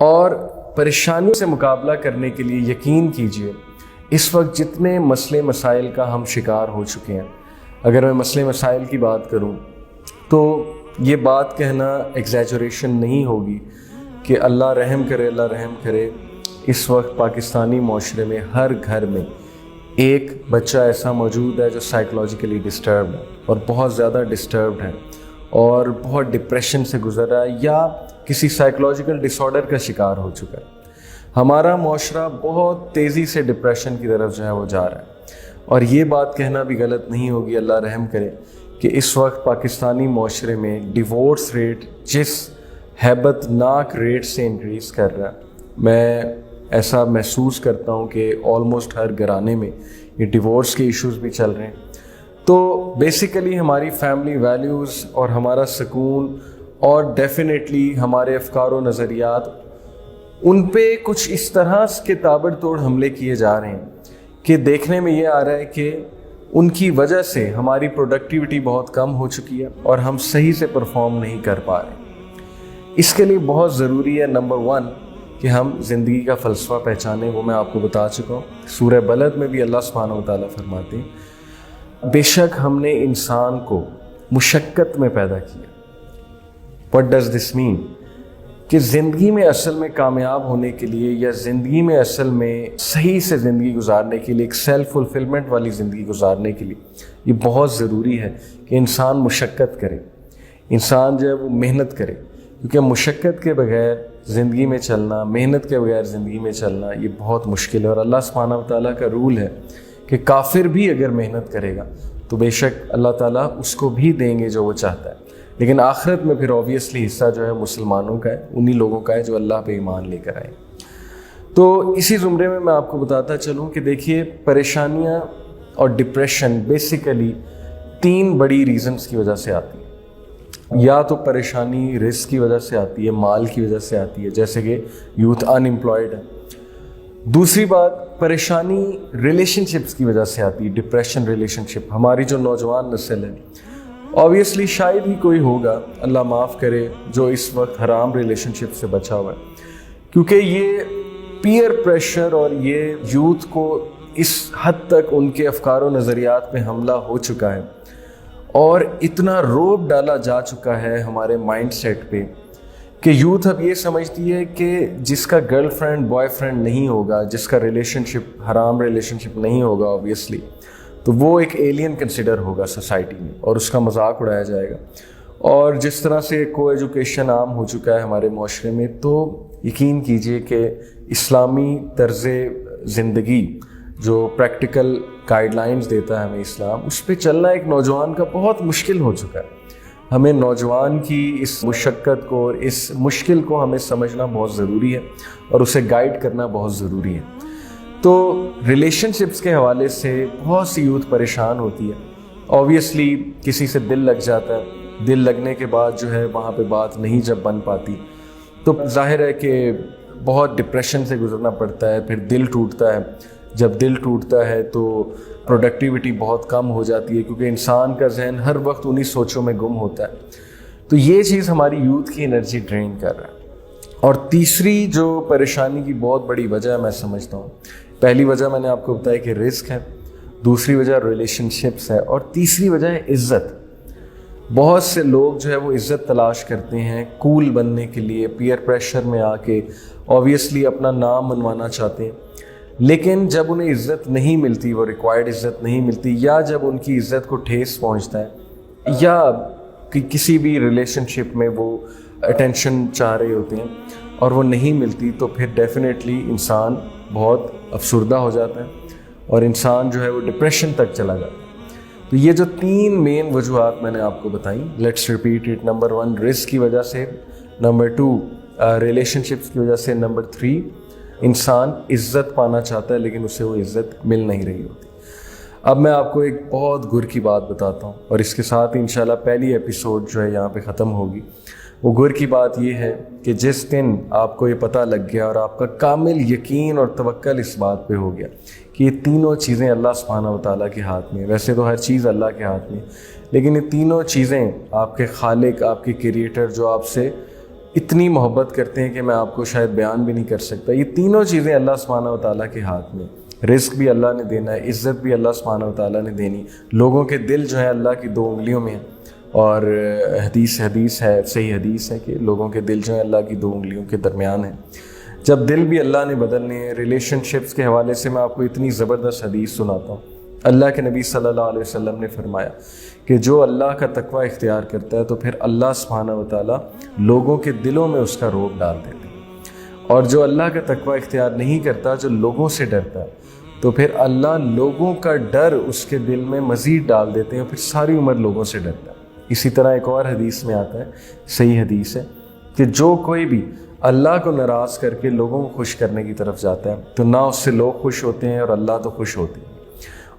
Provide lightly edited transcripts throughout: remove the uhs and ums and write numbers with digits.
اور پریشانیوں سے مقابلہ کرنے کے لیے یقین کیجیے اس وقت جتنے مسئلے مسائل کا ہم شکار ہو چکے ہیں، اگر میں مسئلے مسائل کی بات کروں تو یہ بات کہنا ایگزیجریشن نہیں ہوگی کہ اللہ رحم کرے، اللہ رحم کرے، اس وقت پاکستانی معاشرے میں ہر گھر میں ایک بچہ ایسا موجود ہے جو سائیکولوجیکلی ڈسٹربڈ ہے اور بہت زیادہ ڈسٹربڈ ہے اور بہت ڈپریشن سے گزر رہا ہے یا کسی سائیکولوجیکل ڈس آرڈر کا شکار ہو چکا ہے۔ ہمارا معاشرہ بہت تیزی سے ڈپریشن کی طرف جو ہے وہ جا رہا ہے، اور یہ بات کہنا بھی غلط نہیں ہوگی، اللہ رحم کرے، کہ اس وقت پاکستانی معاشرے میں ڈیورس ریٹ جس ہیبت ناک ریٹ سے انکریز کر رہا ہے، میں ایسا محسوس کرتا ہوں کہ آلموسٹ ہر گھرانے میں یہ ڈیورس کے ایشوز بھی چل رہے ہیں۔ تو بیسیکلی ہماری فیملی ویلیوز اور ہمارا سکون اور ڈیفینیٹلی ہمارے افکار و نظریات ان پہ کچھ اس طرح کے تابڑ توڑ حملے کیے جا رہے ہیں کہ دیکھنے میں یہ آ رہا ہے کہ ان کی وجہ سے ہماری پروڈکٹیوٹی بہت کم ہو چکی ہے اور ہم صحیح سے پرفارم نہیں کر پا رہے۔ اس کے لیے بہت ضروری ہے نمبر 1 کہ ہم زندگی کا فلسفہ پہچانیں، وہ میں آپ کو بتا چکا ہوں۔ سورہ بلد میں بھی اللہ سبحانہ و تعالیٰ فرماتے ہیں بے شک ہم نے انسان کو مشقت میں پیدا کیا۔ What does this mean؟ کہ زندگی میں اصل میں کامیاب ہونے کے لیے یا زندگی میں اصل میں صحیح سے زندگی گزارنے کے لیے، ایک سیلف فلفلمنٹ والی زندگی گزارنے کے لیے یہ بہت ضروری ہے کہ انسان مشقت کرے، انسان جو ہے وہ محنت کرے، کیونکہ مشقت کے بغیر زندگی میں چلنا، محنت کے بغیر زندگی میں چلنا یہ بہت مشکل ہے۔ اور اللہ سبحانہ و تعالیٰ کا رول ہے کہ کافر بھی اگر محنت کرے گا تو بے شک اللہ تعالیٰ اس کو بھی دیں گے جو وہ چاہتا ہے، لیکن آخرت میں پھر اوبیسلی حصہ جو ہے مسلمانوں کا ہے، انہی لوگوں کا ہے جو اللہ پہ ایمان لے کر آئے۔ تو اسی زمرے میں آپ کو بتاتا چلوں کہ دیکھیے پریشانیاں اور ڈپریشن بیسیکلی 3 بڑی ریزنز کی وجہ سے آتی ہے۔ یا تو پریشانی رزق کی وجہ سے آتی ہے، مال کی وجہ سے آتی ہے، جیسے کہ یوتھ ان امپلائڈ ہے۔ دوسری بات پریشانی ریلیشن شپس کی وجہ سے آتی ہے، ڈپریشن ریلیشن شپ۔ ہماری جو نوجوان نسل ہے اوبیسلی شاید ہی کوئی ہوگا، اللہ معاف کرے، جو اس وقت حرام ریلیشن شپ سے بچا ہوا ہے، کیونکہ یہ پیئر پریشر اور یہ یوتھ کو اس حد تک ان کے افکار و نظریات پہ حملہ ہو چکا ہے اور اتنا روب ڈالا جا چکا ہے ہمارے مائنڈ سیٹ پہ کہ یوتھ اب یہ سمجھتی ہے کہ جس کا گرل فرینڈ بوائے فرینڈ نہیں ہوگا، جس کا ریلیشن شپ حرام ریلیشن شپ نہیں ہوگا اوبیسلی، تو وہ ایک ایلین کنسیڈر ہوگا سوسائٹی میں اور اس کا مذاق اڑایا جائے گا۔ اور جس طرح سے کو ایجوکیشن عام ہو چکا ہے ہمارے معاشرے میں، تو یقین کیجئے کہ اسلامی طرز زندگی جو پریکٹیکل گائیڈ لائنز دیتا ہے ہمیں اسلام، اس پہ چلنا ایک نوجوان کا بہت مشکل ہو چکا ہے۔ ہمیں نوجوان کی اس مشقت کو اور اس مشکل کو ہمیں سمجھنا بہت ضروری ہے اور اسے گائیڈ کرنا بہت ضروری ہے۔ تو ریلیشن شپس کے حوالے سے بہت سی یوتھ پریشان ہوتی ہے، اوبیسلی کسی سے دل لگ جاتا ہے، دل لگنے کے بعد جو ہے وہاں پہ بات نہیں جب بن پاتی تو ظاہر ہے کہ بہت ڈپریشن سے گزرنا پڑتا ہے، پھر دل ٹوٹتا ہے۔ جب دل ٹوٹتا ہے تو پروڈکٹیوٹی بہت کم ہو جاتی ہے، کیونکہ انسان کا ذہن ہر وقت انہی سوچوں میں گم ہوتا ہے۔ تو یہ چیز ہماری یوتھ کی انرجی ڈرین کر رہا ہے۔ اور تیسری جو پریشانی کی بہت بڑی وجہ ہے میں سمجھتا ہوں، پہلی وجہ میں نے آپ کو بتایا کہ رزق ہے، دوسری وجہ ریلیشن شپس ہے، اور تیسری وجہ ہے عزت۔ بہت سے لوگ جو ہے وہ عزت تلاش کرتے ہیں کول بننے کے لیے، پیئر پریشر میں آ کے اوبیسلی اپنا نام منوانا چاہتے ہیں، لیکن جب انہیں عزت نہیں ملتی، وہ ریکوائرڈ عزت نہیں ملتی، یا جب ان کی عزت کو ٹھیس پہنچتا ہے، یا کہ کسی بھی ریلیشن شپ میں وہ اٹینشن چاہ رہے ہوتے ہیں اور وہ نہیں ملتی، تو پھر ڈیفینیٹلی انسان بہت افسردہ ہو جاتا ہے اور انسان جو ہے وہ ڈپریشن تک چلا جاتا ہے۔ تو یہ جو 3 مین وجوہات میں نے آپ کو بتائیں، لیٹس ریپیٹ اٹ۔ نمبر 1 رزق کی وجہ سے، نمبر 2 ریلیشن شپس کی وجہ سے، نمبر 3 انسان عزت پانا چاہتا ہے لیکن اسے وہ عزت مل نہیں رہی ہوتی۔ اب میں آپ کو ایک بہت گر کی بات بتاتا ہوں اور اس کے ساتھ انشاءاللہ پہلی ایپیسوڈ جو ہے یہاں پہ ختم ہوگی۔ وہ گر کی بات یہ ہے کہ جس دن آپ کو یہ پتہ لگ گیا اور آپ کا کامل یقین اور توکل اس بات پہ ہو گیا کہ یہ تینوں چیزیں اللہ سبحانہ و تعالیٰ کے ہاتھ میں، ویسے تو ہر چیز اللہ کے ہاتھ میں، لیکن یہ تینوں چیزیں آپ کے خالق، آپ کے کریٹر جو آپ سے اتنی محبت کرتے ہیں کہ میں آپ کو شاید بیان بھی نہیں کر سکتا۔ یہ تینوں چیزیں اللہ سبحانہ و تعالیٰ کے ہاتھ میں، رزق بھی اللہ نے دینا ہے، عزت بھی اللہ سبحانہ و تعالیٰ نے دینی، لوگوں کے دل جو ہیں اللہ کی 2 انگلیوں میں ہیں، اور حدیث ہے، صحیح حدیث ہے کہ لوگوں کے دل جو ہیں اللہ کی 2 انگلیوں کے درمیان ہیں۔ جب دل بھی اللہ نے بدلنے ہیں، ریلیشن شپس کے حوالے سے میں آپ کو اتنی زبردست حدیث سناتا ہوں۔ اللہ کے نبی صلی اللہ علیہ وسلم نے فرمایا کہ جو اللہ کا تقوی اختیار کرتا ہے تو پھر اللہ سبحانہ و تعالیٰ لوگوں کے دلوں میں اس کا رعب ڈال دیتے ہیں، اور جو اللہ کا تقوی اختیار نہیں کرتا، جو لوگوں سے ڈرتا ہے، تو پھر اللہ لوگوں کا ڈر اس کے دل میں مزید ڈال دیتے ہیں، اور پھر ساری عمر لوگوں سے ڈرتا ہے۔ اسی طرح ایک اور حدیث میں آتا ہے، صحیح حدیث ہے، کہ جو کوئی بھی اللہ کو ناراض کر کے لوگوں کو خوش کرنے کی طرف جاتا ہے تو نہ اس سے لوگ خوش ہوتے ہیں اور اللہ تو خوش ہوتے ہیں،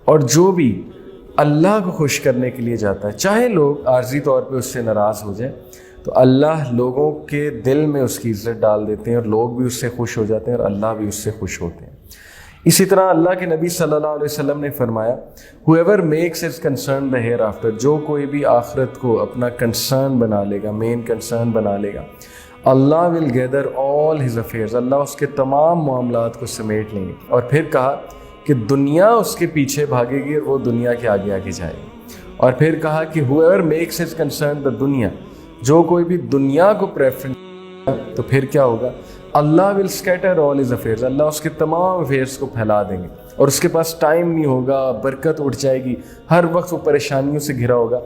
اور جو بھی اللہ کو خوش کرنے کے لیے جاتا ہے، چاہے لوگ عارضی طور پہ اس سے ناراض ہو جائیں، تو اللہ لوگوں کے دل میں اس کی عزت ڈال دیتے ہیں، اور لوگ بھی اس سے خوش ہو جاتے ہیں اور اللہ بھی اس سے خوش ہوتے ہیں۔ اسی طرح اللہ کے نبی صلی اللہ علیہ وسلم نے فرمایا، whoever makes his concern the hereafter، جو کوئی بھی آخرت کو اپنا کنسرن بنا لے گا، مین کنسرن بنا لے گا، اللہ will gather all his affairs، اللہ اس کے تمام معاملات کو سمیٹ لیں گے۔ اور پھر کہا کہ دنیا اس کے پیچھے بھاگے گی اور وہ دنیا کے آگے آگے جائے گی۔ اور پھر کہا کہ whoever makes his concern the دنیا، جو کوئی بھی دنیا کو پریفرنس، تو پھر کیا ہوگا، اللہ will scatter all his affairs، اللہ اس کے تمام افیئرس کو پھیلا دیں گے، اور اس کے پاس ٹائم نہیں ہوگا، برکت اٹھ جائے گی، ہر وقت وہ پریشانیوں سے گھرا ہوگا،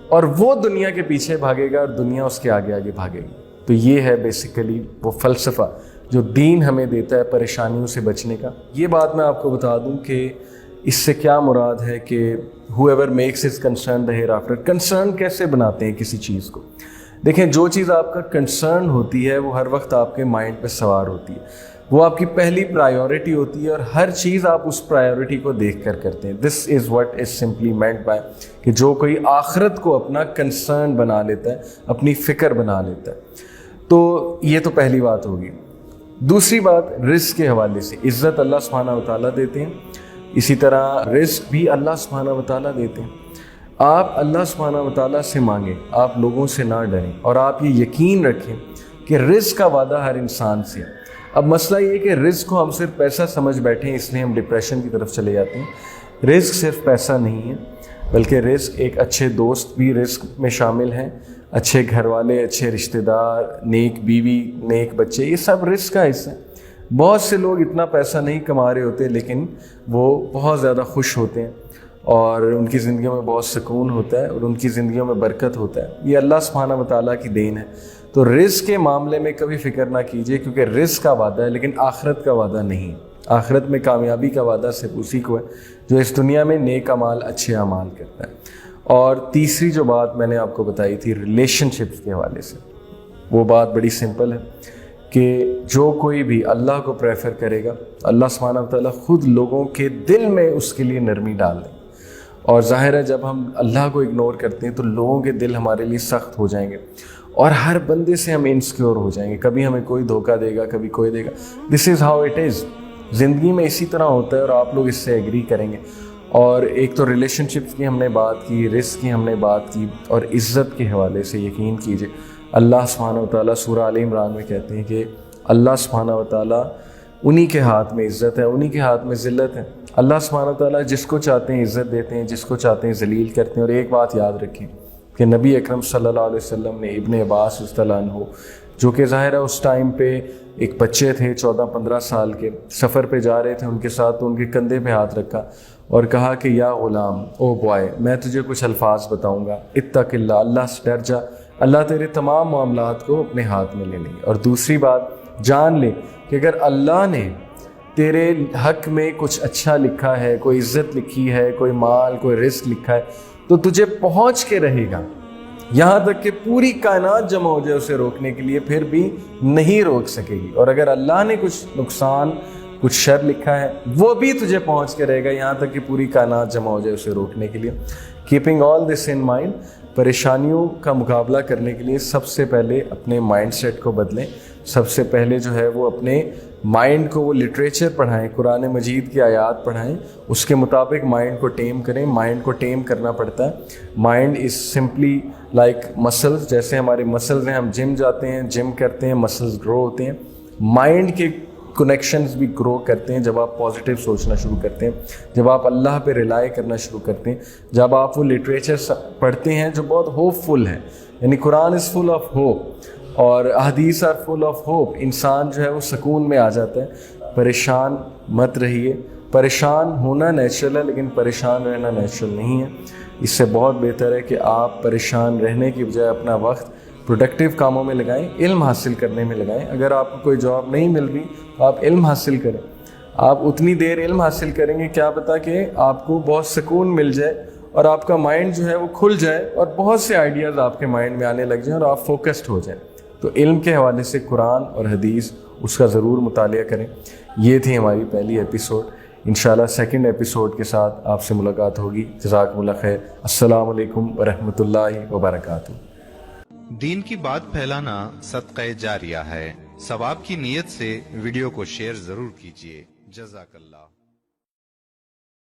اور وہ دنیا کے پیچھے بھاگے گا اور دنیا اس کے آگے آگے بھاگے گی۔ تو یہ ہے بیسیکلی وہ فلسفہ جو دین ہمیں دیتا ہے پریشانیوں سے بچنے کا۔ یہ بات میں آپ کو بتا دوں کہ اس سے کیا مراد ہے کہ whoever makes his concern the hereafter، concern کیسے بناتے ہیں کسی چیز کو؟ دیکھیں، جو چیز آپ کا کنسرن ہوتی ہے وہ ہر وقت آپ کے مائنڈ پہ سوار ہوتی ہے، وہ آپ کی پہلی پرائیورٹی ہوتی ہے، اور ہر چیز آپ اس پرائیورٹی کو دیکھ کر کرتے ہیں۔ This is what is simply meant by کہ جو کوئی آخرت کو اپنا کنسرن بنا لیتا ہے، اپنی فکر بنا لیتا ہے۔ تو یہ تو پہلی بات ہوگی۔ دوسری بات، رزق کے حوالے سے عزت اللہ سبحانہ و تعالیٰ دیتے ہیں، اسی طرح رزق بھی اللہ سبحانہ و تعالیٰ دیتے ہیں۔ آپ اللہ سبحانہ و تعالیٰ سے مانگیں، آپ لوگوں سے نہ ڈریں، اور آپ یہ یقین رکھیں کہ رزق کا وعدہ ہر انسان سے ہے۔ اب مسئلہ یہ ہے کہ رزق کو ہم صرف پیسہ سمجھ بیٹھے ہیں، اس لیے ہم ڈپریشن کی طرف چلے جاتے ہیں۔ رزق صرف پیسہ نہیں ہے، بلکہ رزق ایک اچھے دوست بھی رزق میں شامل ہیں، اچھے گھر والے، اچھے رشتہ دار، نیک بیوی، نیک بچے، یہ سب رزق کا حصہ ہے۔ بہت سے لوگ اتنا پیسہ نہیں کما رہے ہوتے لیکن وہ بہت زیادہ خوش ہوتے ہیں، اور ان کی زندگیوں میں بہت سکون ہوتا ہے، اور ان کی زندگیوں میں برکت ہوتا ہے۔ یہ اللہ سبحانہ و تعالیٰ کی دین ہے۔ تو رزق کے معاملے میں کبھی فکر نہ کیجیے، کیونکہ رزق کا وعدہ ہے لیکن آخرت کا وعدہ نہیں۔ آخرت میں کامیابی کا وعدہ صرف اسی کو ہے جو اس دنیا میں نیک اعمال، اچھے اعمال کرتا ہے۔ اور تیسری جو بات میں نے آپ کو بتائی تھی ریلیشن شپس کے حوالے سے، وہ بات بڑی سمپل ہے کہ جو کوئی بھی اللہ کو پریفر کرے گا، اللہ سبحانہ و تعالیٰ خود لوگوں کے دل میں اس کے لیے نرمی ڈال دیں۔ اور ظاہر ہے جب ہم اللہ کو اگنور کرتے ہیں تو لوگوں کے دل ہمارے لیے سخت ہو جائیں گے، اور ہر بندے سے ہم انسیکیور ہو جائیں گے، کبھی ہمیں کوئی دھوکہ دے گا، کبھی کوئی دے گا۔ دس از ہاؤ اٹ از، زندگی میں اسی طرح ہوتا ہے، اور آپ لوگ اس سے ایگری کریں گے۔ اور ایک تو ریلیشن شپس کی ہم نے بات کی، رزق کی ہم نے بات کی، اور عزت کے حوالے سے یقین کیجئے اللہ سبحانہ و تعالیٰ سورہ آل عمران میں کہتے ہیں کہ اللہ سبحانہ و تعالیٰ انہی کے ہاتھ میں عزت ہے، انہی کے ہاتھ میں ذلت ہے۔ اللہ سبحانہ و تعالیٰ جس کو چاہتے ہیں عزت دیتے ہیں، جس کو چاہتے ہیں ذلیل کرتے ہیں۔ اور ایک بات یاد رکھیں کہ نبی اکرم صلی اللہ علیہ وسلم نے ابن عباس رضی اللہ عنہ، جو کہ ظاہر ہے اس ٹائم پہ ایک بچے تھے 14-15 سال کے، سفر پہ جا رہے تھے ان کے ساتھ، تو ان کے کندھے پہ ہاتھ رکھا اور کہا کہ یا غلام، او بوائے، میں تجھے کچھ الفاظ بتاؤں گا، اتق اللہ، اللہ سے ڈر جا، اللہ تیرے تمام معاملات کو اپنے ہاتھ میں لے لیں گے۔ اور دوسری بات، جان لے کہ اگر اللہ نے تیرے حق میں کچھ اچھا لکھا ہے، کوئی عزت لکھی ہے، کوئی مال، کوئی رزق لکھا ہے، تو تجھے پہنچ کے رہے گا، یہاں تک کہ پوری کائنات جمع ہو جائے اسے روکنے کے لیے، پھر بھی نہیں روک سکے گی۔ اور اگر اللہ نے کچھ نقصان، کچھ شر لکھا ہے، وہ بھی تجھے پہنچ کے رہے گا، یہاں تک کہ پوری کائنات جمع ہو جائے اسے روکنے کے لیے۔ Keeping all this in mind, پریشانیوں کا مقابلہ کرنے کے لیے سب سے پہلے اپنے مائنڈ سیٹ کو بدلیں، سب سے پہلے جو ہے وہ اپنے مائنڈ کو وہ لٹریچر پڑھائیں، قرآن مجید کی آیات پڑھائیں، اس کے مطابق مائنڈ کو ٹیم کریں. مائنڈ کو ٹیم کرنا پڑتا ہے. Mind is simply like muscles. جیسے ہمارے مسلز ہیں، ہم جم جاتے ہیں، جم کرتے ہیں، مسلز گرو ہوتے ہیں. مائنڈ کے کنیکشنز بھی گرو کرتے ہیں جب آپ پازیٹیو سوچنا شروع کرتے ہیں، جب آپ اللہ پہ ریلائی کرنا شروع کرتے ہیں، جب آپ وہ لٹریچر پڑھتے ہیں جو بہت ہوپ فل ہے. یعنی قرآن از فل آف ہوپ اور احادیث آر فل آف ہوپ. انسان جو ہے وہ سکون میں آ جاتا ہے. پریشان مت رہیے. پریشان ہونا نیچرل ہے لیکن پریشان رہنا نیچرل نہیں ہے. اس سے بہت بہتر ہے کہ آپ پریشان رہنے کی بجائے اپنا وقت پروڈکٹیو کاموں میں لگائیں، علم حاصل کرنے میں لگائیں. اگر آپ کو کوئی جاب نہیں مل رہی تو آپ علم حاصل کریں. آپ اتنی دیر علم حاصل کریں گے کیا پتہ کہ آپ کو بہت سکون مل جائے اور آپ کا مائنڈ جو ہے وہ کھل جائے اور بہت سے آئیڈیاز آپ کے مائنڈ میں آنے لگ جائیں اور آپ فوکسڈ ہو جائیں. تو علم کے حوالے سے قرآن اور حدیث اس کا ضرور مطالعہ کریں. یہ تھی ہماری پہلی ایپیسوڈ. انشاءاللہ سیکنڈ ایپیسوڈ کے ساتھ آپ سے ملاقات ہوگی. جزاکم اللہ خیر. السلام علیکم ورحمۃ اللہ وبرکاتہ. دین کی بات پھیلانا صدقہ جاریہ ہے. ثواب کی نیت سے ویڈیو کو شیئر ضرور کیجیے. جزاک اللہ.